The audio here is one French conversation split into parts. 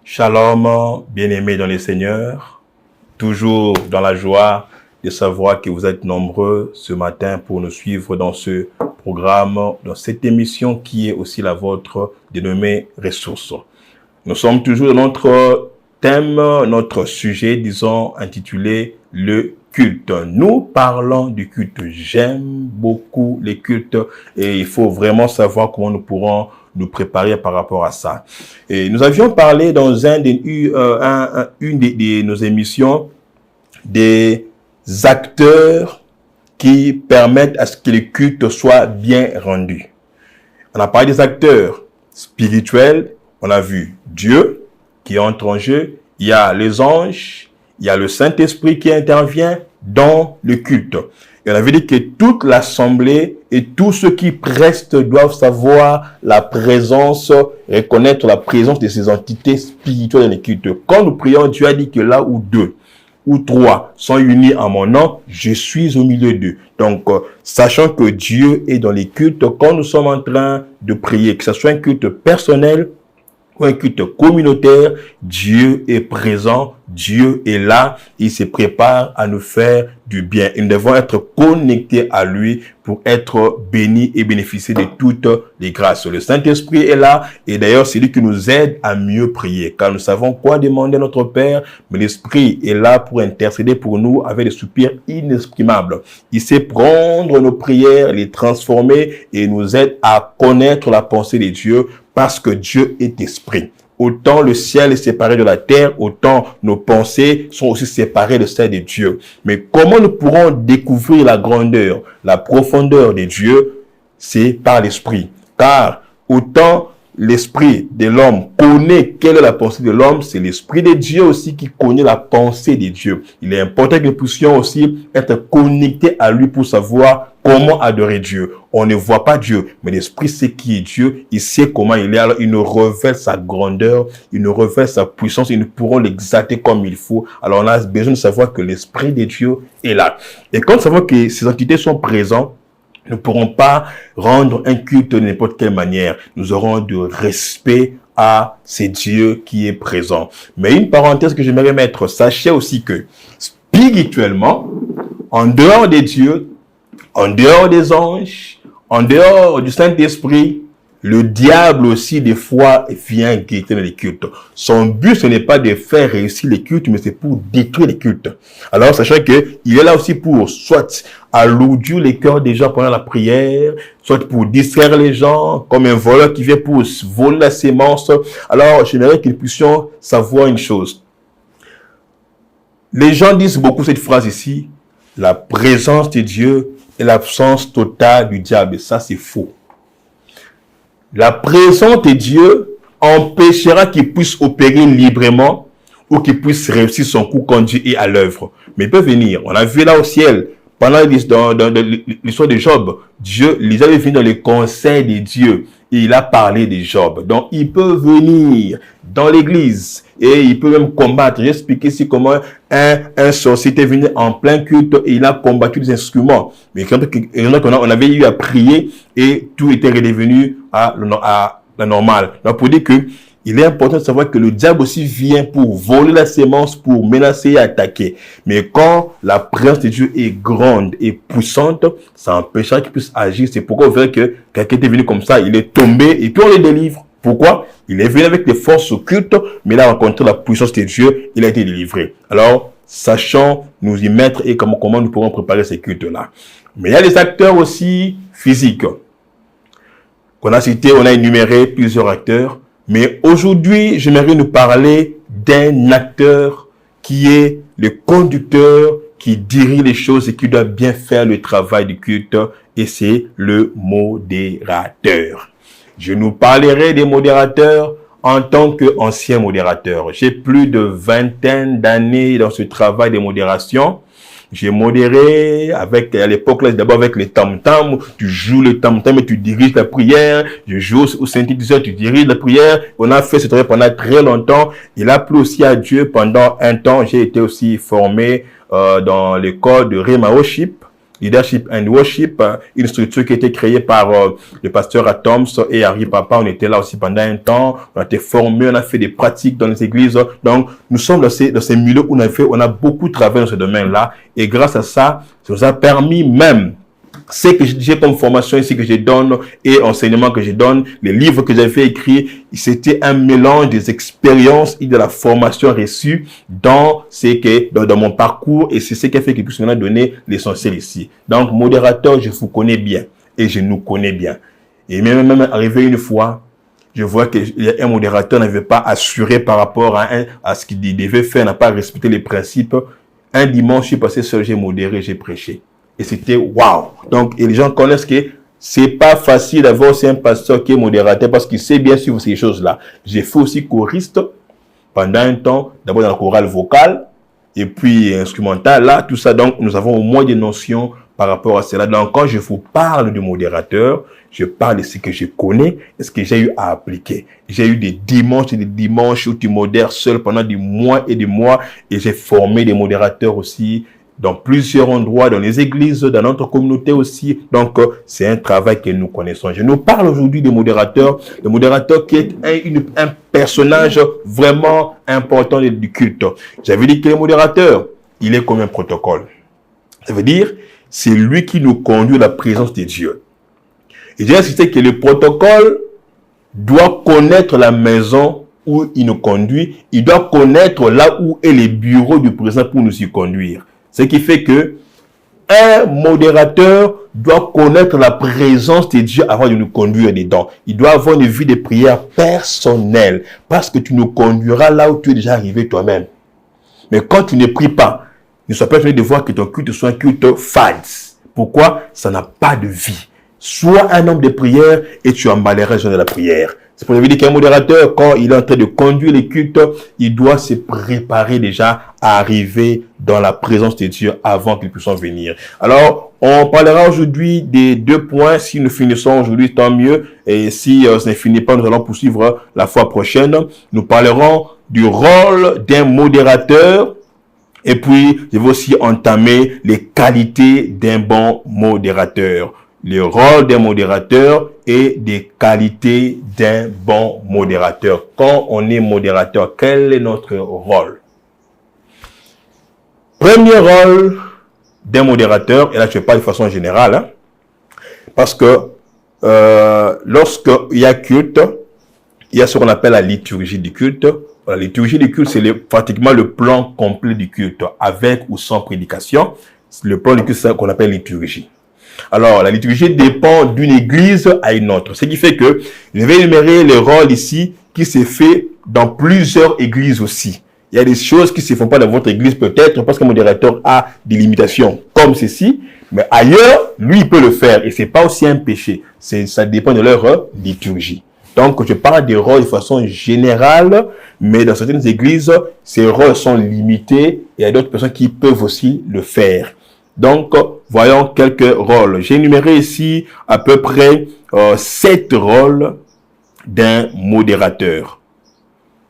Shalom, bien-aimés dans le Seigneur, toujours dans la joie de savoir que vous êtes nombreux ce matin pour nous suivre dans ce programme, dans cette émission qui est aussi la vôtre, dénommée Ressources. Nous sommes toujours dans notre thème, notre sujet, disons, intitulé le culte. Nous parlons du culte. J'aime beaucoup les cultes et il faut vraiment savoir comment nous pourrons nous préparer par rapport à ça. Et nous avions parlé dans une de nos émissions des acteurs qui permettent à ce que le culte soit bien rendu. On a parlé des acteurs spirituels, on a vu Dieu qui entre en jeu, il y a les anges, il y a le Saint-Esprit qui intervient dans le culte. Et on avait dit que toute l'assemblée et tous ceux qui prestent doivent savoir la présence, reconnaître la présence de ces entités spirituelles dans le culte. Quand nous prions, Dieu a dit que là où deux ou trois sont unis en mon nom, je suis au milieu d'eux. Donc, sachant que Dieu est dans les cultes, quand nous sommes en train de prier, que ce soit un culte personnel ou un culte communautaire, Dieu est présent, Dieu est là, il se prépare à nous faire du bien. Et nous devons être connectés à lui pour être bénis et bénéficier de toutes les grâces. Le Saint-Esprit est là et d'ailleurs c'est lui qui nous aide à mieux prier. Car nous savons quoi demander à notre Père, mais l'Esprit est là pour intercéder pour nous avec des soupirs inexprimables. Il sait prendre nos prières, les transformer et nous aide à connaître la pensée de Dieu parce que Dieu est esprit. Autant le ciel est séparé de la terre, autant nos pensées sont aussi séparées de celles de Dieu. Mais comment nous pourrons découvrir la grandeur, la profondeur de Dieu? C'est par l'esprit. Car autant l'esprit de l'homme connaît quelle est la pensée de l'homme, c'est l'esprit de Dieu aussi qui connaît la pensée de Dieu. Il est important que nous puissions aussi être connectés à lui pour savoir comment adorer Dieu. On ne voit pas Dieu, mais l'esprit sait qui est Dieu, il sait comment il est, alors il nous révèle sa grandeur, il nous révèle sa puissance, et nous pourrons l'exalter comme il faut. Alors on a besoin de savoir que l'esprit de Dieu est là. Et quand nous savons que ces entités sont présentes, nous ne pourrons pas rendre un culte de n'importe quelle manière. Nous aurons du respect à ce Dieu qui est présent. Mais une parenthèse que j'aimerais mettre, sachez aussi que spirituellement, en dehors des dieux, en dehors des anges, en dehors du Saint-Esprit, le diable aussi, des fois, vient guetter dans les cultes. Son but, ce n'est pas de faire réussir les cultes, mais c'est pour détruire les cultes. Alors, sachant qu'il est là aussi pour, soit alourdir les cœurs des gens pendant la prière, soit pour distraire les gens, comme un voleur qui vient pour voler la sémence. Alors, j'aimerais que nous puissions savoir une chose. Les gens disent beaucoup cette phrase ici, la présence de Dieu et l'absence totale du diable. Et ça, c'est faux. La présence de Dieu empêchera qu'il puisse opérer librement ou qu'il puisse réussir son coup quand Dieu est à l'œuvre. Mais il peut venir. On a vu là au ciel, pendant l'histoire de Job, Dieu, les avait venus dans le conseil de Dieu. Et il a parlé de Job. Donc, il peut venir dans l'église et il peut même combattre. J'ai expliqué ici comment un sorcier était venu en plein culte et il a combattu les instruments. Mais quand on avait eu à prier et tout était redevenu à la normale. Donc, pour dire que il est important de savoir que le diable aussi vient pour voler la sémence, pour menacer et attaquer. Mais quand la présence de Dieu est grande et puissante, ça empêchera qu'il puisse agir. C'est pourquoi vous verrez que quelqu'un est venu comme ça, il est tombé et puis on le délivre. Pourquoi? Il est venu avec des forces occultes, mais il a rencontré la puissance de Dieu, il a été délivré. Alors, sachons nous y mettre et comment nous pourrons préparer ces cultes-là. Mais il y a des acteurs aussi physiques. Qu'on a cité, on a énuméré plusieurs acteurs. Mais aujourd'hui, j'aimerais nous parler d'un acteur qui est le conducteur, qui dirige les choses et qui doit bien faire le travail du culte, et c'est le modérateur. Je nous parlerai des modérateurs en tant qu'ancien modérateur. J'ai plus de 20 d'années dans ce travail de modération. J'ai modéré avec, à l'époque, là, d'abord avec les tam-tam. Tu joues le tam-tam et tu diriges la prière. Je joue au synthétiseur, tu diriges la prière. On a fait ce travail pendant très longtemps. Il a plu aussi à Dieu pendant un temps. J'ai été aussi formé dans l'école de Rema Worship Leadership and Worship, une structure qui a été créée par le pasteur Atoms et Harry Papa. On était là aussi pendant un temps. On a été formés, on a fait des pratiques dans les églises. Donc, nous sommes dans ces milieux où on a beaucoup travaillé dans ce domaine-là. Et grâce à ça, ça nous a permis même, ce que j'ai comme formation ici que je donne et enseignement que je donne, les livres que j'avais écrits, c'était un mélange des expériences et de la formation reçue dans mon parcours, et c'est ce qui a fait que je nous donné l'essentiel ici. Donc, modérateur, je vous connais bien et je nous connais bien. Et même arrivé une fois, je vois qu'un modérateur n'avait pas assuré par rapport à ce qu'il devait faire, n'a pas respecté les principes. Un dimanche, je suis passé seul, j'ai modéré, j'ai prêché. Et c'était waouh. Donc, et les gens connaissent que c'est pas facile d'avoir aussi un pasteur qui est modérateur parce qu'il sait bien suivre ces choses-là. J'ai fait aussi choriste pendant un temps, d'abord dans la chorale vocale et puis instrumentale, là, tout ça. Donc, nous avons au moins des notions par rapport à cela. Donc, quand je vous parle de modérateur, je parle de ce que je connais et ce que j'ai eu à appliquer. J'ai eu des dimanches et des dimanches où tu modères seul pendant des mois et des mois, et j'ai formé des modérateurs aussi dans plusieurs endroits, dans les églises, dans notre communauté aussi. Donc, c'est un travail que nous connaissons. Je nous parle aujourd'hui des modérateurs. Le modérateur qui est un personnage vraiment important du culte. J'avais dit que le modérateur, il est comme un protocole. Ça veut dire, c'est lui qui nous conduit à la présence de Dieu. Et j'ai insisté que le protocole doit connaître la maison où il nous conduit. Il doit connaître là où est le bureau du président pour nous y conduire. Ce qui fait que un modérateur doit connaître la présence de Dieu avant de nous conduire dedans. Il doit avoir une vie de prière personnelle parce que tu nous conduiras là où tu es déjà arrivé toi-même. Mais quand tu ne pries pas, ne sois pas étonné de voir que ton culte soit un culte fade. Pourquoi? Ça n'a pas de vie. Sois un homme de prière et tu emballeras les gens de la prière. C'est pour dire qu'un modérateur, quand il est en train de conduire les cultes, il doit se préparer déjà à arriver dans la présence de Dieu avant qu'ils puissent venir. Alors, on parlera aujourd'hui des 2 points. Si nous finissons aujourd'hui, tant mieux. Et si ça ne finit pas, nous allons poursuivre la fois prochaine. Nous parlerons du rôle d'un modérateur. Et puis, je vais aussi entamer les qualités d'un bon modérateur. Le rôle d'un modérateur et des qualités d'un bon modérateur. Quand on est modérateur, quel est notre rôle? Premier rôle d'un modérateur, et là je parle de façon générale, hein, parce que lorsqu'il y a culte, il y a ce qu'on appelle la liturgie du culte. La liturgie du culte, c'est pratiquement le plan complet du culte, avec ou sans prédication. Le plan du culte, c'est ce qu'on appelle liturgie. Alors, la liturgie dépend d'une église à une autre. Ce qui fait que je vais énumérer les rôles ici qui se fait dans plusieurs églises aussi. Il y a des choses qui ne se font pas dans votre église peut-être parce qu'un modérateur a des limitations comme ceci. Mais ailleurs, lui, il peut le faire et c'est pas aussi un péché. Ça dépend de leur liturgie. Donc, je parle des rôles de façon générale, mais dans certaines églises, ces rôles sont limités et il y a d'autres personnes qui peuvent aussi le faire. Donc, voyons quelques rôles. J'ai énuméré ici à peu près 7 rôles d'un modérateur.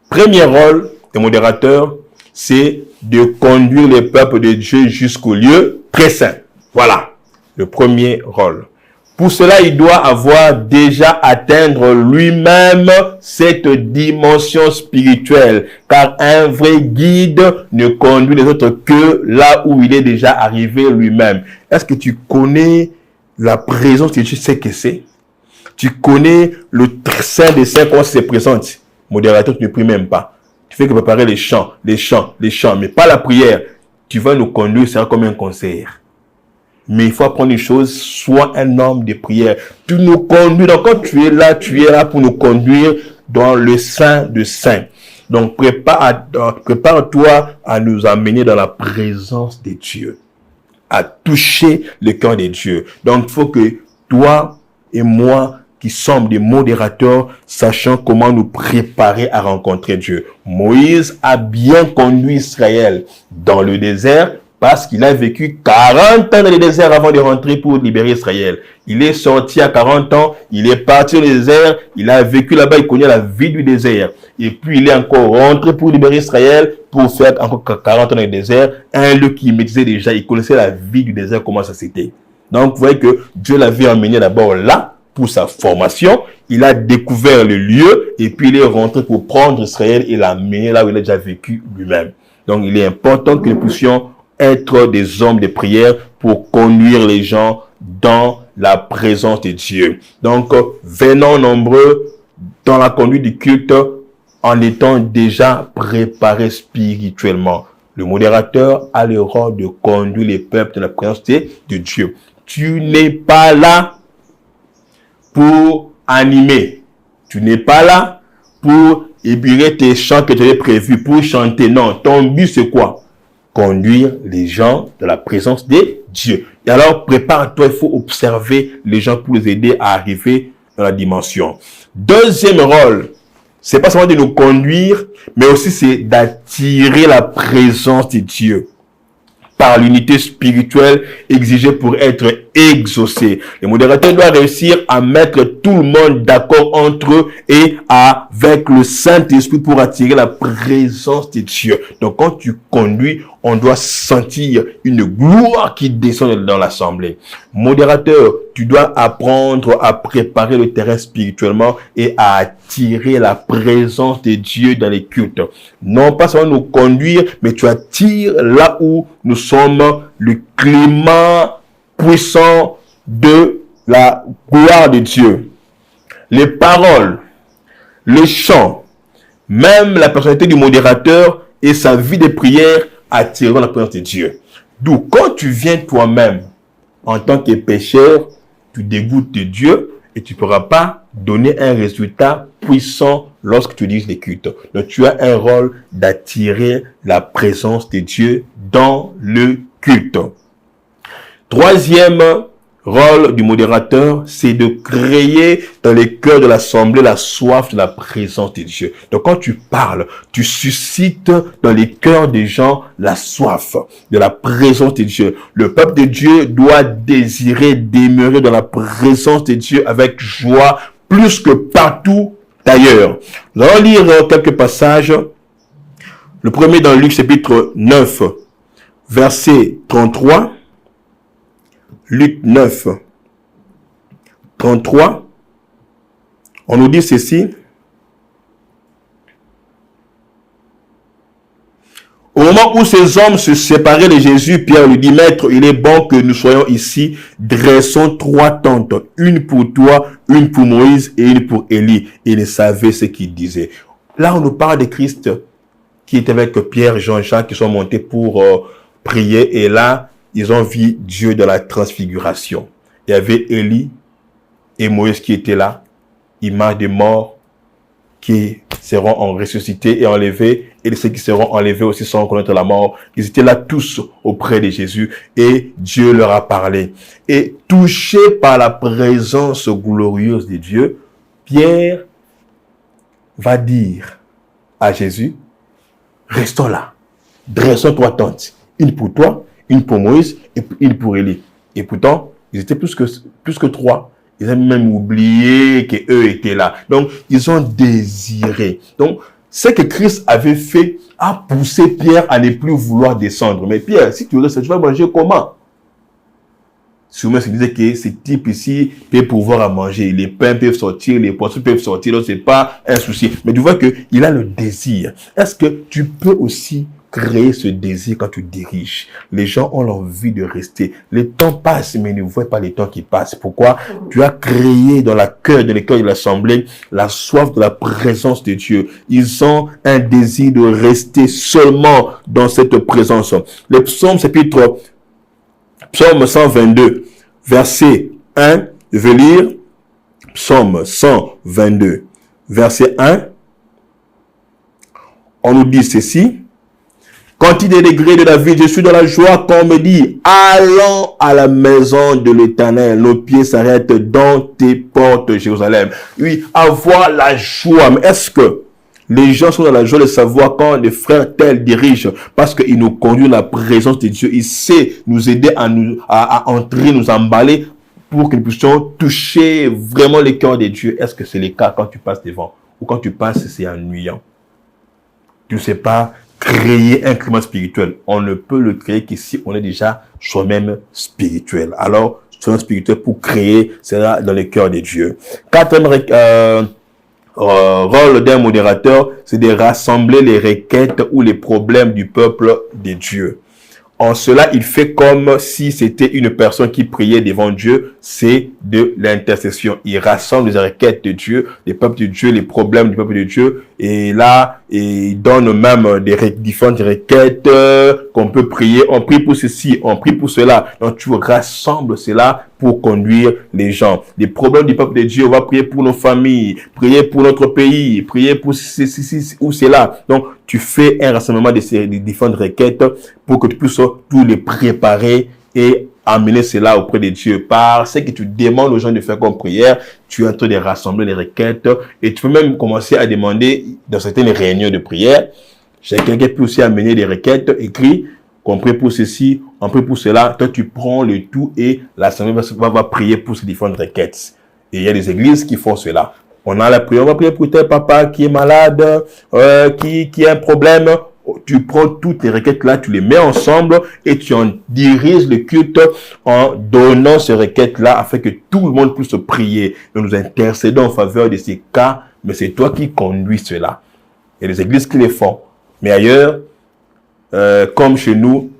Premier rôle d'un modérateur, c'est de conduire le peuple de Dieu jusqu'au lieu très saint. Voilà, le premier rôle. Pour cela, il doit avoir déjà atteindre lui-même cette dimension spirituelle. Car un vrai guide ne conduit les autres que là où il est déjà arrivé lui-même. Est-ce que tu connais la présence de Dieu? Tu sais que c'est? Tu connais le Saint des Saints, comment ça se présente? Modérateur, tu ne pries même pas. Tu fais que préparer les chants, mais pas la prière. Tu vas nous conduire, c'est comme un concert. Mais il faut apprendre une chose, sois un homme de prière. Tu nous conduis, donc quand tu es là pour nous conduire dans le Saint de Saints. Donc prépare-toi à nous amener dans la présence de Dieu, à toucher le cœur de Dieu. Donc il faut que toi et moi, qui sommes des modérateurs, sachant comment nous préparer à rencontrer Dieu. Moïse a bien conduit Israël dans le désert Parce qu'il a vécu 40 ans dans le désert avant de rentrer pour libérer Israël. Il est sorti à 40 ans, il est parti au désert, il a vécu là-bas, il connaît la vie du désert. Et puis il est encore rentré pour libérer Israël, pour faire encore 40 ans dans le désert. Un lieu qu'il maîtrisait déjà, il connaissait la vie du désert, comment ça c'était. Donc vous voyez que Dieu l'avait emmené d'abord là, pour sa formation. Il a découvert le lieu, et puis il est rentré pour prendre Israël et l'amener là où il a déjà vécu lui-même. Donc il est important que nous puissions être des hommes de prière pour conduire les gens dans la présence de Dieu. Donc, venons nombreux dans la conduite du culte en étant déjà préparés spirituellement. Le modérateur a le rôle de conduire les peuples dans la présence de Dieu. Tu n'es pas là pour animer. Tu n'es pas là pour éburer tes chants que tu avais prévus, pour chanter. Non, ton but c'est quoi? Conduire les gens dans la présence de Dieu. Et alors, prépare-toi, il faut observer les gens pour les aider à arriver dans la dimension. Deuxième rôle, c'est pas seulement de nous conduire, mais aussi c'est d'attirer la présence de Dieu par l'unité spirituelle exigée pour être exaucé. Le modérateur doit réussir à mettre tout le monde d'accord entre eux et avec le Saint-Esprit pour attirer la présence de Dieu. Donc quand tu conduis, on doit sentir une gloire qui descend dans l'assemblée. Modérateur, tu dois apprendre à préparer le terrain spirituellement et à attirer la présence de Dieu dans les cultes. Non pas seulement nous conduire, mais tu attires là où nous sommes le climat puissant de la gloire de Dieu. Les paroles, les chants, même la personnalité du modérateur et sa vie de prière attireront la présence de Dieu. D'où quand tu viens toi-même en tant que pécheur, tu dégoûtes de Dieu et tu ne pourras pas donner un résultat puissant lorsque tu diriges les cultes. Donc tu as un rôle d'attirer la présence de Dieu dans le culte. Troisième rôle du modérateur, c'est de créer dans les cœurs de l'assemblée la soif de la présence de Dieu. Donc quand tu parles, tu suscites dans les cœurs des gens la soif de la présence de Dieu. Le peuple de Dieu doit désirer demeurer dans la présence de Dieu avec joie plus que partout ailleurs. Nous allons lire quelques passages. Le premier dans Luc chapitre 9, verset 33. Luc 9, 33, on nous dit ceci. Au moment où ces hommes se séparaient de Jésus, Pierre lui dit, Maître, il est bon que nous soyons ici, dressons 3 tentes, une pour toi, une pour Moïse et une pour Élie. Et il savait ce qu'il disait. Là, on nous parle de Christ qui était avec Pierre et Jean-Jacques qui sont montés pour prier. Et là, ils ont vu Dieu dans la transfiguration. Il y avait Élie et Moïse qui étaient là. Images des morts qui seront ressuscités et enlevés. Et ceux qui seront enlevés aussi sans connaître la mort. Ils étaient là tous auprès de Jésus. Et Dieu leur a parlé. Et touché par la présence glorieuse de Dieu, Pierre va dire à Jésus, restons là. Dressons 3 tentes. Une pour toi, une pour Moïse et une pour Élie. Et pourtant, ils étaient plus que 3. Ils ont même oublié qu'eux étaient là. Donc, ils ont désiré. Donc, ce que Christ avait fait a poussé Pierre à ne plus vouloir descendre. Mais Pierre, si tu restes, tu vas manger comment? Souvent, se disait que ce type ici peut pouvoir à manger. Les pains peuvent sortir, les poissons peuvent sortir. Donc, c'est pas un souci. Mais tu vois qu'il a le désir. Est-ce que tu peux aussi créer ce désir quand tu diriges? Les gens ont l'envie de rester. Le temps passe, mais ne voient pas le temps qui passe. Pourquoi? Tu as créé dans les cœurs de l'assemblée la soif de la présence de Dieu. Ils ont un désir de rester seulement dans cette présence. Le psaume chapitre Psaume 122, verset 1, je vais lire Psaume 122, verset 1. On nous dit ceci. Quand il est degré de David, je suis dans la joie qu'on me dit, allons à la maison de l'Éternel. Nos pieds s'arrêtent dans tes portes, Jérusalem. Oui, avoir la joie. Mais est-ce que Les gens sont dans la joie de savoir quand le frère tel dirige, parce qu'il nous conduit dans la présence de Dieu. Il sait nous aider à entrer, nous emballer pour que nous puissions toucher vraiment le cœur de Dieu. Est-ce que c'est le cas quand tu passes devant ou quand tu passes, c'est ennuyant? Tu ne sais pas créer un climat spirituel. On ne peut le créer que si on est déjà soi-même spirituel. Alors, soi-même spirituel pour créer cela dans le cœur de Dieu. Quatrième rôle d'un modérateur, c'est de rassembler les requêtes ou les problèmes du peuple de Dieu. En cela, il fait comme si c'était une personne qui priait devant Dieu. C'est de l'intercession. Il rassemble les requêtes de Dieu, les peuples de Dieu, les problèmes du peuple de Dieu. Et là, il donne même différentes requêtes qu'on peut prier. On prie pour ceci, on prie pour cela. Donc, tu rassembles cela pour conduire les gens. Les problèmes du peuple de Dieu, on va prier pour nos familles, prier pour notre pays, prier pour ceci ou cela. Donc, tu fais un rassemblement de ces différentes requêtes pour que tu puisses tous les préparer et amener cela auprès de Dieu. Par ce que tu demandes aux gens de faire comme prière, tu es en train de rassembler les requêtes et tu peux même commencer à demander dans certaines réunions de prière. Chacun peut aussi amener des requêtes écrites, qu'on prie pour ceci, on prie pour cela. Toi, tu prends le tout et l'assemblée va prier pour ces différentes requêtes. Et il y a des églises qui font cela. On a la prière, on va prier pour tel papa qui est malade, qui a un problème. Tu prends toutes les requêtes là, tu les mets ensemble et tu en diriges le culte en donnant ces requêtes là afin que tout le monde puisse prier. Nous intercédons en faveur de ces cas, mais c'est toi qui conduis cela. Il y a des églises qui les font. Mais ailleurs, comme chez nous,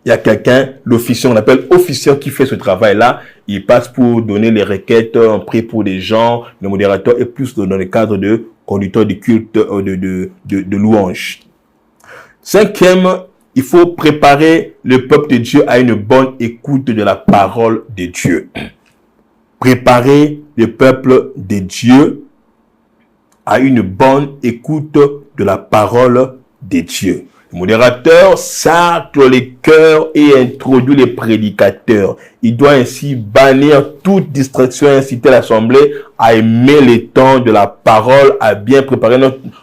il y a quelqu'un, l'officier, on appelle officier qui fait ce travail-là. Il passe pour donner les requêtes, on prie pour des gens, le modérateur est plus dans le cadre de conducteur du culte, de louange. Cinquième, il faut préparer le peuple de Dieu à une bonne écoute de la parole de Dieu. Préparer le peuple de Dieu à une bonne écoute de la parole de Dieu. Le modérateur sacre les cœurs et introduit les prédicateurs. Il doit ainsi bannir toute distraction et inciter l'assemblée à aimer les temps de la parole, à bien préparer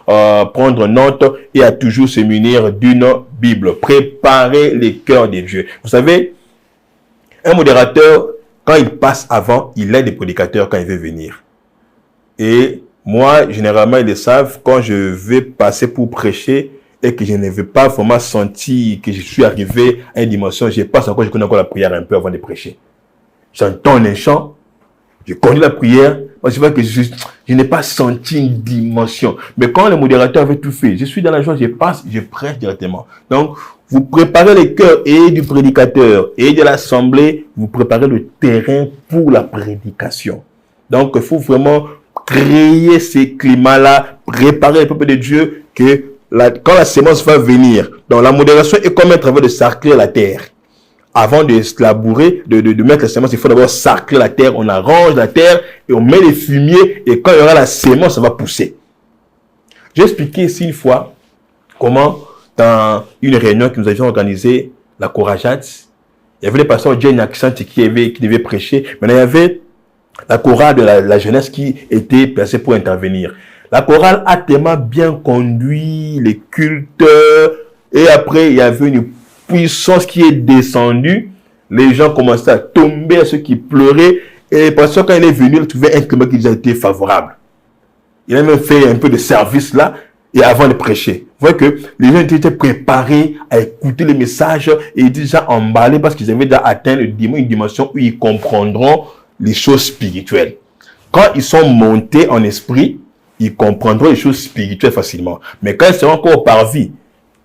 prendre note et à toujours se munir d'une Bible. Préparer les cœurs des dieux. Vous savez, un modérateur, quand il passe avant, il aide les prédicateurs quand il veut venir. Et moi, généralement, ils le savent, quand je vais passer pour prêcher, et que je n'avais pas vraiment senti que je suis arrivé à une dimension, je connais encore la prière un peu avant de prêcher. J'entends un chant, je connais la prière, moi je vois que je n'ai pas senti une dimension. Mais quand le modérateur avait tout fait, je suis dans la joie, je passe, je prêche directement. Donc, vous préparez les cœurs et du prédicateur et de l'assemblée, vous préparez le terrain pour la prédication. Donc, il faut vraiment créer ces climats-là, préparer le peuple de Dieu que quand la sémence va venir, donc la modération est comme un travail de sarcler la terre. Avant de se labourer, de mettre la sémence, il faut d'abord sarcler la terre. On arrange la terre et on met les fumiers. Et quand il y aura la sémence, ça va pousser. J'ai expliqué ici une fois comment, dans une réunion que nous avions organisée, la Corajat, il y avait le pasteur Jane Accent qui devait prêcher. Maintenant, il y avait la chorale de la jeunesse qui était placée pour intervenir. La chorale a tellement bien conduit les cultes et après il y avait une puissance qui est descendue. Les gens commençaient à tomber, à ceux qui pleuraient et parce que quand il est venu, il trouvait un climat qui a été favorable. Il a même fait un peu de service là et avant de prêcher. Vous voyez que les gens étaient préparés à écouter les messages et étaient déjà emballés parce qu'ils avaient déjà atteint une dimension où ils comprendront les choses spirituelles. Quand ils sont montés en esprit, ils comprendront les choses spirituelles facilement. Mais quand ils seront encore au parvis,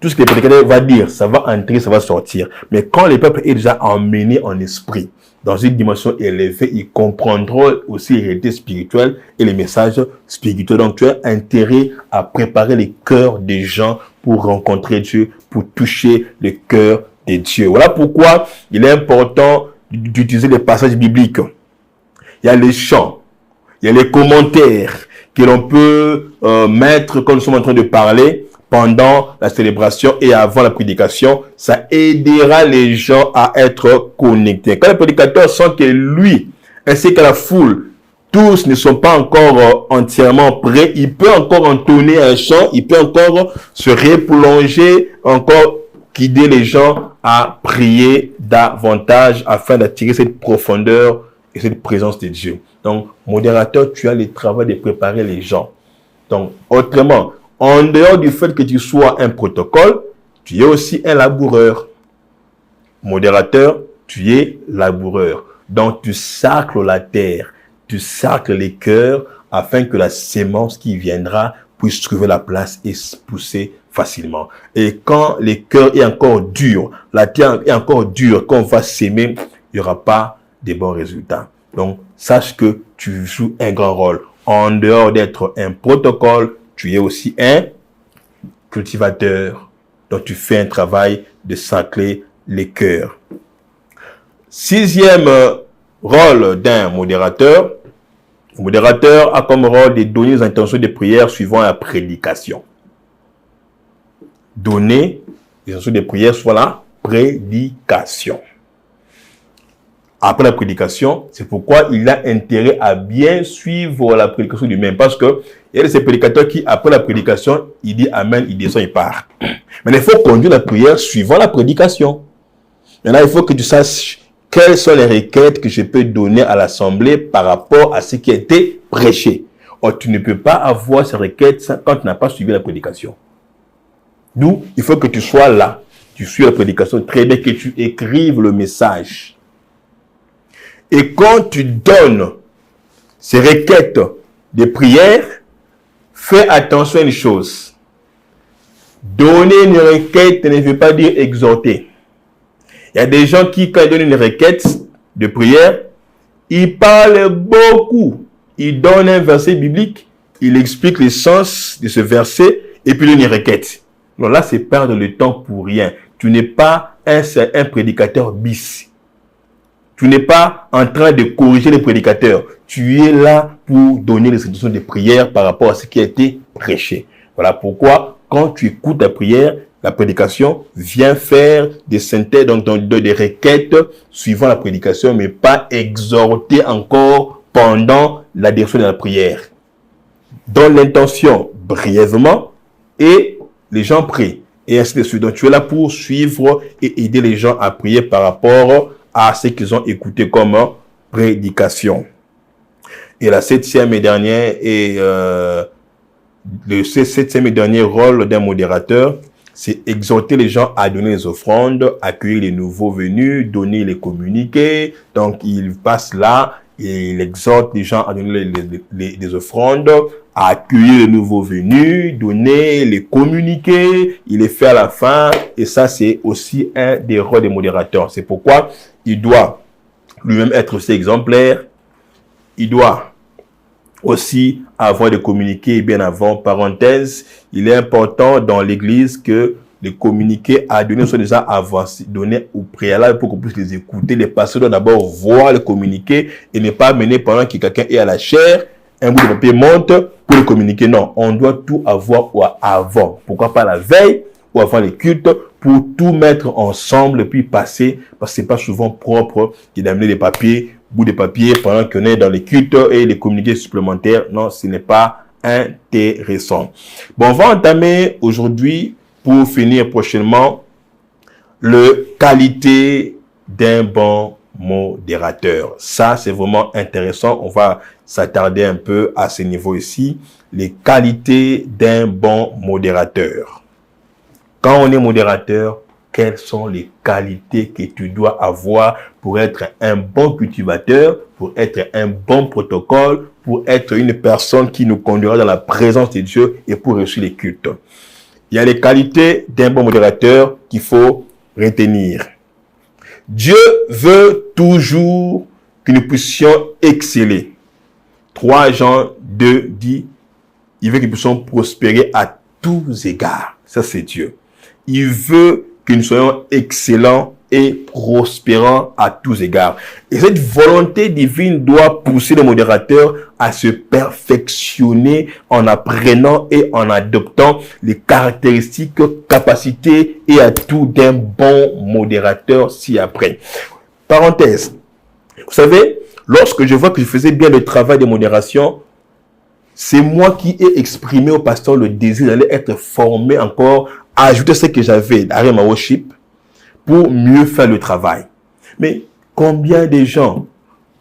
tout ce que le prédicateur va dire, ça va entrer, ça va sortir. Mais quand le peuple est déjà emmené en esprit, dans une dimension élevée, ils comprendront aussi les réalités spirituelles et les messages spirituels. Donc, tu as intérêt à préparer les cœurs des gens pour rencontrer Dieu, pour toucher le cœur de Dieu. Voilà pourquoi il est important d'utiliser les passages bibliques. Il y a les chants, il y a les commentaires que l'on peut mettre quand nous sommes en train de parler pendant la célébration et avant la prédication. Ça aidera les gens à être connectés. Quand le prédicateur sent que lui, ainsi que la foule, tous ne sont pas encore entièrement prêts, il peut encore entonner un chant, il peut encore se replonger, encore guider les gens à prier davantage afin d'attirer cette profondeur et cette présence de Dieu. Donc, modérateur, tu as le travail de préparer les gens. Donc, autrement, en dehors du fait que tu sois un protocole, tu es aussi un laboureur. Modérateur, tu es laboureur. Donc, tu sacres la terre, tu sacres les cœurs afin que la sémence qui viendra puisse trouver la place et se pousser facilement. Et quand le cœur est encore dur, la terre est encore dure, quand on va s'aimer, il n'y aura pas de bons résultats. Donc, sache que tu joues un grand rôle. En dehors d'être un protocole, tu es aussi un cultivateur. Donc, tu fais un travail de sacrer les cœurs. Sixième rôle d'un modérateur. Le modérateur a comme rôle de donner les intentions de prière suivant la prédication. Donner les intentions de prière suivant la prédication. Après la prédication, c'est pourquoi il a intérêt à bien suivre la prédication lui-même. Parce que il y a de ces prédicateurs qui, après la prédication, il dit Amen, il descend, il part. Mais il faut conduire la prière suivant la prédication. Maintenant, il faut que tu saches quelles sont les requêtes que je peux donner à l'assemblée par rapport à ce qui a été prêché. Or, tu ne peux pas avoir ces requêtes quand tu n'as pas suivi la prédication. D'où, il faut que tu sois là. Tu suis la prédication très bien, que tu écrives le message. Et quand tu donnes ces requêtes de prière, fais attention à une chose. Donner une requête ne veut pas dire exhorter. Il y a des gens qui, quand ils donnent une requête de prière, ils parlent beaucoup. Ils donnent un verset biblique, ils expliquent le sens de ce verset et puis donnent une requête. Non, là, c'est perdre le temps pour rien. Tu n'es pas un prédicateur bis. Tu n'es pas en train de corriger les prédicateurs. Tu es là pour donner les instructions de prière par rapport à ce qui a été prêché. Voilà pourquoi, quand tu écoutes la prière, la prédication, viens faire des synthèses, donc des requêtes suivant la prédication, mais pas exhorter encore pendant la direction de la prière. Donne l'intention brièvement et les gens prient. Et ainsi de suite. Donc tu es là pour suivre et aider les gens à prier par rapport à ce qu'ils ont écouté comme prédication. Et la septième et dernière rôle d'un modérateur, c'est exhorter les gens à donner les offrandes, accueillir les nouveaux venus, donner les communiqués. Donc, il passe là et il exhorte les gens à donner les offrandes, à accueillir les nouveaux venus, donner les communiqués. Il les fait à la fin. Et ça, c'est aussi un des rôles des modérateurs. C'est pourquoi il doit lui-même être aussi exemplaire. Il doit aussi avoir des communiqués bien avant. Parenthèse, il est important dans l'église que les communiqués à donner soient déjà avancés, donnés au préalable pour qu'on puisse les écouter. Les pasteurs doivent d'abord voir les communiqués et ne pas mener pendant que quelqu'un est à la chair, un bout de papier monte pour le communiquer. Non, on doit tout avoir avant. Pourquoi pas la veille ou avant les cultes pour tout mettre ensemble et puis passer, parce que c'est pas souvent propre d'amener des papiers, bout de papier pendant qu'on est dans les cultes et les communiqués supplémentaires. Non, ce n'est pas intéressant. Bon, on va entamer aujourd'hui, pour finir prochainement, le qualité d'un bon modérateur. Ça, c'est vraiment intéressant. On va s'attarder un peu à ce niveau ici. Les qualités d'un bon modérateur. Quand on est modérateur, quelles sont les qualités que tu dois avoir pour être un bon cultivateur, pour être un bon protocole, pour être une personne qui nous conduira dans la présence de Dieu et pour réussir les cultes? Il y a les qualités d'un bon modérateur qu'il faut retenir. Dieu veut toujours que nous puissions exceller. 3 Jean 2 dit, il veut que nous puissions prospérer à tous égards. Ça, c'est Dieu. Il veut que nous soyons excellents et prospérants à tous égards. Et cette volonté divine doit pousser le modérateur à se perfectionner en apprenant et en adoptant les caractéristiques, capacités et atouts d'un bon modérateur ci-après. Parenthèse. Vous savez, Lorsque je vois que je faisais bien le travail de modération, c'est moi qui ai exprimé au pasteur le désir d'aller être formé encore, ajouter ce que j'avais à ma worship pour mieux faire le travail. Mais combien de gens,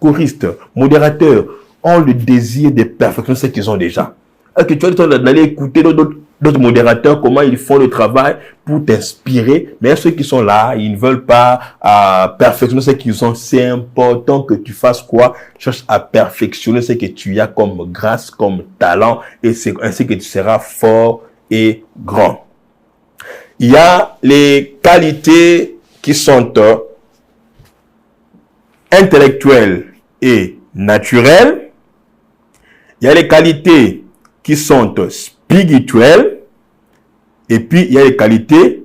choristes, modérateurs, ont le désir de perfectionner ce qu'ils ont déjà? Est-ce que tu as le temps d'aller écouter d'autres modérateurs, comment ils font le travail pour t'inspirer? Mais ceux qui sont là, ils ne veulent pas perfectionner ce qu'ils ont. C'est important que tu fasses quoi? Cherche à perfectionner ce que tu as comme grâce, comme talent, et c'est ainsi que tu seras fort et grand. Il y a les qualités qui sont intellectuelles et naturelles. Il y a les qualités qui sont spirituelles, et puis il y a les qualités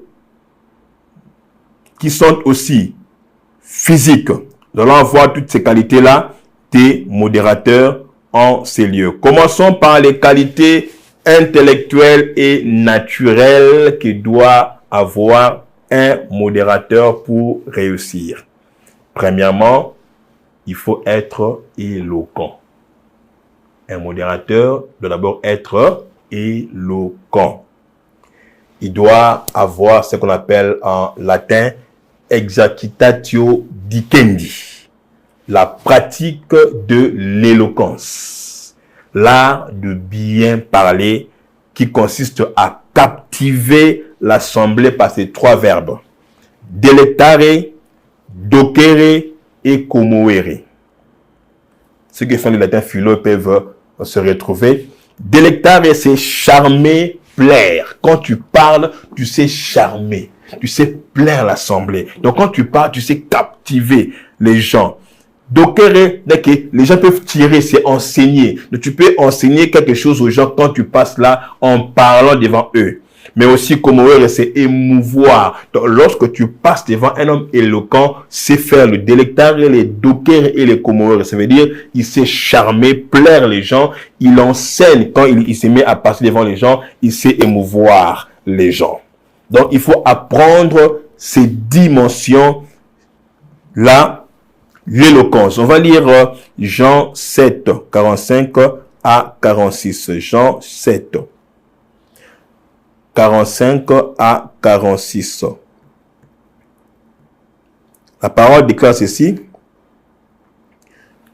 qui sont aussi physiques. Nous allons voir toutes ces qualités-là des modérateurs en ces lieux. Commençons par les qualités intellectuelles et naturelles que doit avoir un modérateur pour réussir. Premièrement, il faut être éloquent. Un modérateur doit d'abord être éloquent. Il doit avoir ce qu'on appelle en latin exercitatio dicendi, la pratique de l'éloquence, l'art de bien parler qui consiste à captiver l'assemblée par ces trois verbes: delectare, docere et commovere. Ceux qui font le latin philo peuvent se retrouver. Delectare, c'est charmer, plaire. Quand tu parles, tu sais charmer. Tu sais plaire l'assemblée. Donc quand tu parles, tu sais captiver les gens. Docere, les gens peuvent tirer, c'est enseigner. Donc tu peux enseigner quelque chose aux gens quand tu passes là en parlant devant eux. Mais aussi, commovere, c'est émouvoir. Donc, lorsque tu passes devant un homme éloquent, c'est faire le delectare, les docere et les commovere. Ça veut dire, il sait charmer, plaire les gens. Il enseigne quand il se met à passer devant les gens. Il sait émouvoir les gens. Donc, il faut apprendre ces dimensions-là, l'éloquence. On va lire Jean 7, 45 à 46. Jean 7. 45 à 46. La parole déclare ceci.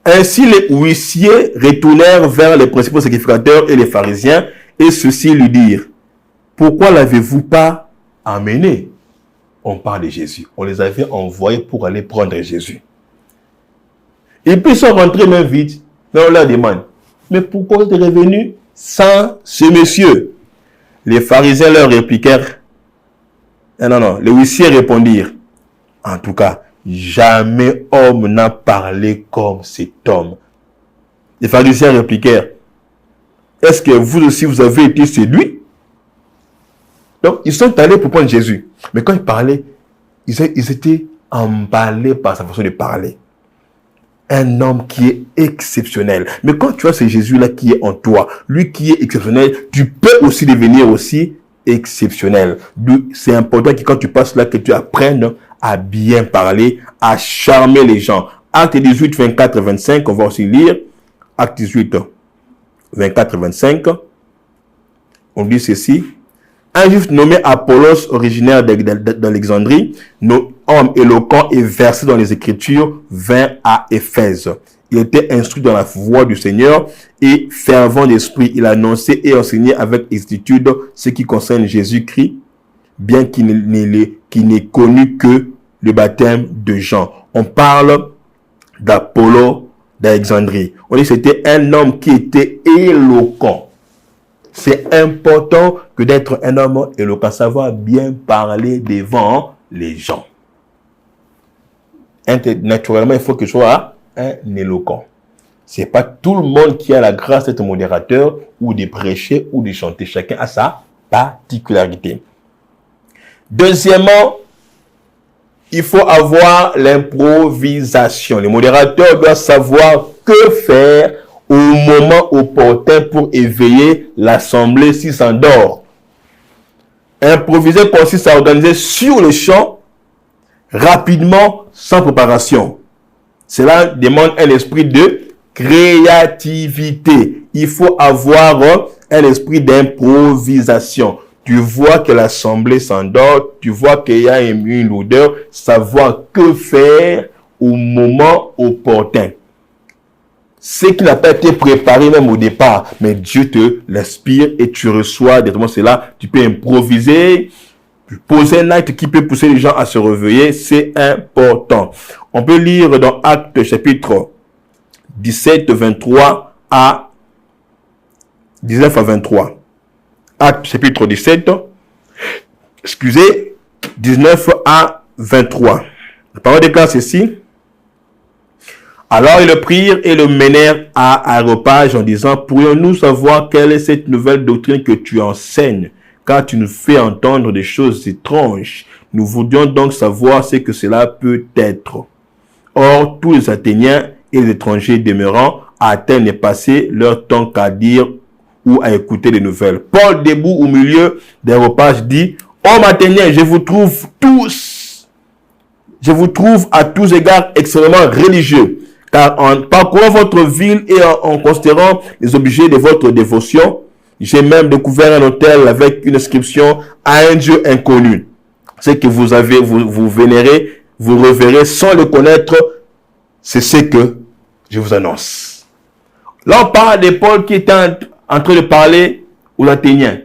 Ainsi les huissiers retournèrent vers les principaux sacrificateurs et les pharisiens, et ceux-ci lui dirent: pourquoi l'avez-vous pas amené? On parle de Jésus. On les avait envoyés pour aller prendre Jésus. Et puis ils sont rentrés même vite. Mais on leur demande: mais pourquoi vous êtes revenu sans ce monsieur? Les pharisiens leur répliquèrent: non, les huissiers répondirent: en tout cas, jamais homme n'a parlé comme cet homme. Les pharisiens répliquèrent: est-ce que vous aussi vous avez été séduits? Donc, ils sont allés pour prendre Jésus. Mais quand ils parlaient, ils étaient emballés par sa façon de parler. Un homme qui est exceptionnel. Mais quand tu as ce Jésus-là qui est en toi, lui qui est exceptionnel, tu peux aussi devenir aussi exceptionnel. C'est important que quand tu passes là, que tu apprennes à bien parler, à charmer les gens. Acte 18, 24 et 25, on va aussi lire. Acte 18, 24 et 25. On dit ceci. Un juif nommé Apollos, originaire d'Alexandrie, homme éloquent et versé dans les Écritures, vint à Éphèse. Il était instruit dans la voie du Seigneur et fervent d'esprit. Il annonçait et enseignait avec exactitude ce qui concerne Jésus-Christ, bien qu'il n'ait connu que le baptême de Jean. On parle d'Apollos d'Alexandrie. On dit que c'était un homme qui était éloquent. C'est important que d'être un homme éloquent, savoir bien parler devant les gens. Naturellement, il faut que je sois un éloquent. C'est pas tout le monde qui a la grâce d'être modérateur ou de prêcher ou de chanter. Chacun a sa particularité. Deuxièmement, il faut avoir l'improvisation. Le modérateur doit savoir que faire au moment opportun pour éveiller l'assemblée s'il s'endort. Improviser consiste à organiser sur le champ, rapidement, sans préparation. Cela demande un esprit de créativité. Il faut avoir un esprit d'improvisation. Tu vois que l'assemblée s'endort, tu vois qu'il y a une odeur, savoir que faire au moment opportun. Ce qui n'a pas été préparé même au départ, mais Dieu te l'inspire et tu reçois directement cela. Tu peux improviser, poser un acte qui peut pousser les gens à se réveiller, c'est important. On peut lire dans Actes chapitre 17, 23 à 19 à 23. Actes chapitre 17, 19 à 23. La parole déclare ceci. Alors ils le prirent et le menèrent à Aréopage en disant, pourrions-nous savoir quelle est cette nouvelle doctrine que tu enseignes, car tu nous fais entendre des choses étranges. Nous voulions donc savoir ce que cela peut être. Or, tous les Athéniens et les étrangers demeurant à Athènes et passaient leur temps qu'à dire ou à écouter les nouvelles. Paul, debout au milieu d'Aréopage, dit, hommes Athéniens, je vous trouve à tous égards extrêmement religieux. Car en parcourant votre ville et en considérant les objets de votre dévotion, j'ai même découvert un autel avec une inscription à un Dieu inconnu. Ce que vous vénérez, vous reverrez sans le connaître, c'est ce que je vous annonce. Là, on parle de Paul qui est en train de parler aux Athéniens.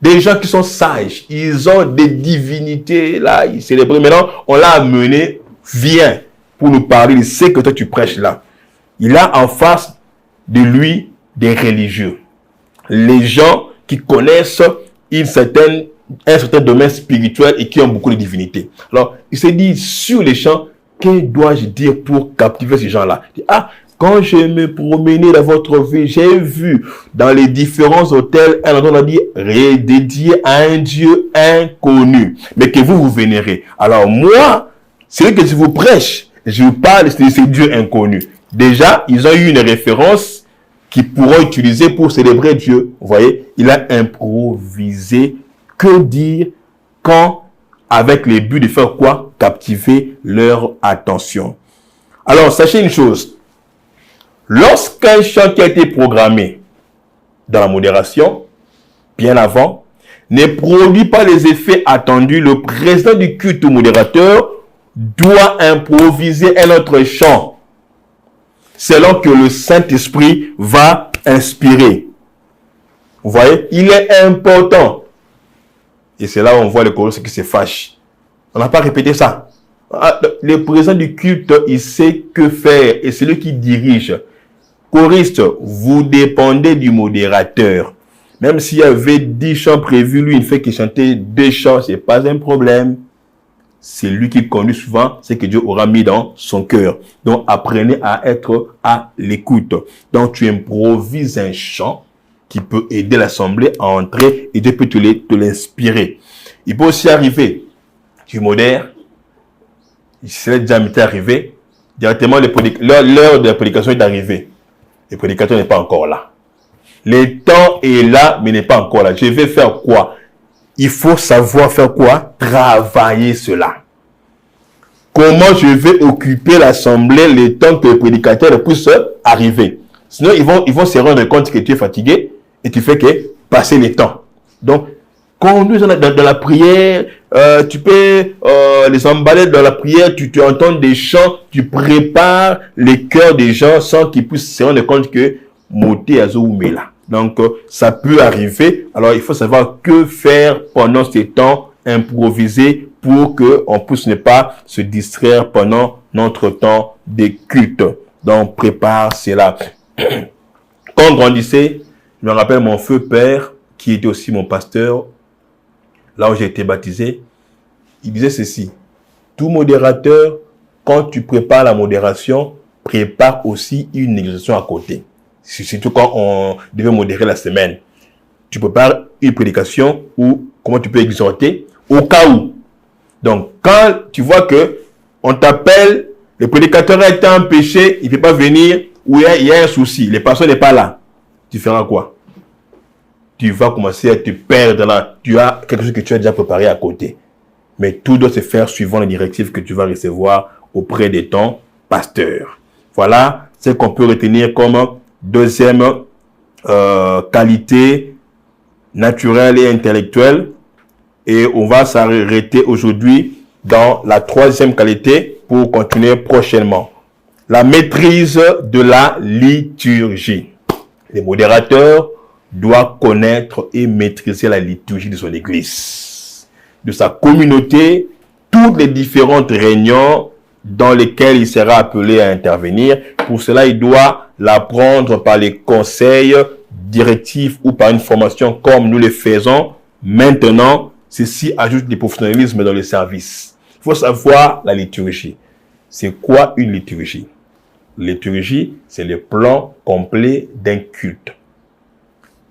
Des gens qui sont sages, ils ont des divinités, là, ils célèbrent. Maintenant, on l'a amené, viens pour nous parler de ce que toi tu prêches là. Il a en face de lui des religieux. Les gens qui connaissent un certain domaine spirituel et qui ont beaucoup de divinités. Alors, il s'est dit, sur les champs, que dois-je dire pour captiver ces gens-là? Quand je me promenais dans votre ville, j'ai vu dans les différents hôtels un endroit dit dédié à un Dieu inconnu, mais que vous vénérez. Alors moi, c'est que je vous prêche, je vous parle de ces dieux inconnus. Déjà, ils ont eu une référence qu'ils pourront utiliser pour célébrer Dieu. Vous voyez, il a improvisé. Que dire quand, avec les buts de faire quoi? Captiver leur attention. Alors, sachez une chose. Lorsqu'un chant qui a été programmé dans la modération, bien avant, ne produit pas les effets attendus, le président du culte ou modérateur doit improviser un autre chant selon que le Saint-Esprit va inspirer. Vous voyez, il est important. Et c'est là où on voit le choriste qui se fâche. On n'a pas répété ça. Le président du culte, il sait que faire et c'est lui qui dirige. Choriste, vous dépendez du modérateur. Même s'il y avait 10 chants prévus, lui, il fait qu'il chantait 2 chants, c'est pas un problème. C'est lui qui conduit souvent ce que Dieu aura mis dans son cœur. Donc, apprenez à être à l'écoute. Donc, tu improvises un chant qui peut aider l'assemblée à entrer et Dieu peut te l'inspirer. Il peut aussi arriver, tu modères, c'est déjà arrivé, directement l'heure de la prédication est arrivée. Le prédicateur n'est pas encore là. Le temps est là, mais n'est pas encore là. Je vais faire quoi? Il faut savoir faire quoi? Travailler cela. Comment je vais occuper l'assemblée le temps que le prédicateur puisse arriver? Sinon, ils vont se rendre compte que tu es fatigué et tu fais que passer le temps. Donc, conduis dans la prière, tu peux les emballer dans la prière, tu entends des chants, tu prépares les cœurs des gens sans qu'ils puissent se rendre compte que Moté Azoumé là. Donc, ça peut arriver. Alors, il faut savoir que faire pendant ces temps, improviser pour qu'on puisse ne pas se distraire pendant notre temps de culte. Donc, prépare cela. Quand on grandissait, je me rappelle mon feu père, qui était aussi mon pasteur, là où j'ai été baptisé, il disait ceci. Tout modérateur, quand tu prépares la modération, prépare aussi une exhortation à côté. Surtout quand on devait modérer la semaine. Tu prépares une prédication ou comment tu peux exhorter au cas où. Donc, quand tu vois que on t'appelle, le prédicateur a été empêché, il ne peut pas venir, ou il y a un souci, le pasteur n'est pas là, tu feras quoi? Tu vas commencer à te perdre là. Tu as quelque chose que tu as déjà préparé à côté. Mais tout doit se faire suivant les directives que tu vas recevoir auprès de ton pasteur. Voilà ce qu'on peut retenir comme deuxième qualité naturelle et intellectuelle. Et on va s'arrêter aujourd'hui dans la troisième qualité pour continuer prochainement. La maîtrise de la liturgie. Les modérateurs doivent connaître et maîtriser la liturgie de son église, de sa communauté, toutes les différentes réunions dans lesquelles il sera appelé à intervenir. Pour cela, il doit l'apprendre par les conseils directifs ou par une formation comme nous le faisons maintenant. Ceci ajoute du professionnalisme dans le service. Il faut savoir la liturgie. C'est quoi une liturgie? Liturgie, c'est le plan complet d'un culte,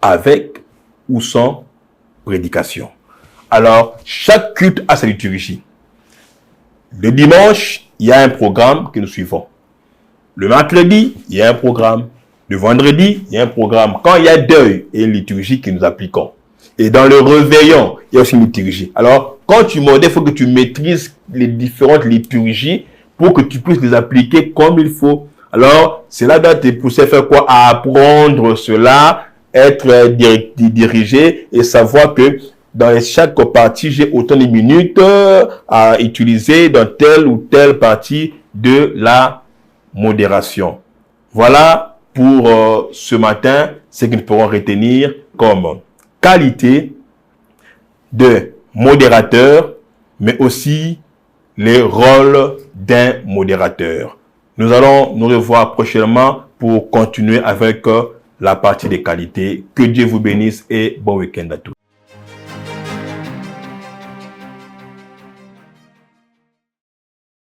avec ou sans prédication. Alors, chaque culte a sa liturgie. Le dimanche, il y a un programme que nous suivons. Le mercredi, il y a un programme. Le vendredi, il y a un programme. Quand il y a deuil, il y a une liturgie que nous appliquons. Et dans le réveillon, il y a aussi une liturgie. Alors, quand tu modères, il faut que tu maîtrises les différentes liturgies pour que tu puisses les appliquer comme il faut. Alors, cela doit te pousser à faire quoi? À apprendre cela, être dirigé et savoir que dans chaque partie, j'ai autant de minutes à utiliser dans telle ou telle partie de la modération. Voilà pour ce matin ce que nous pourrons retenir comme qualité de modérateur, mais aussi les rôles d'un modérateur. Nous allons nous revoir prochainement pour continuer avec la partie des qualités. Que Dieu vous bénisse et bon week-end à tous.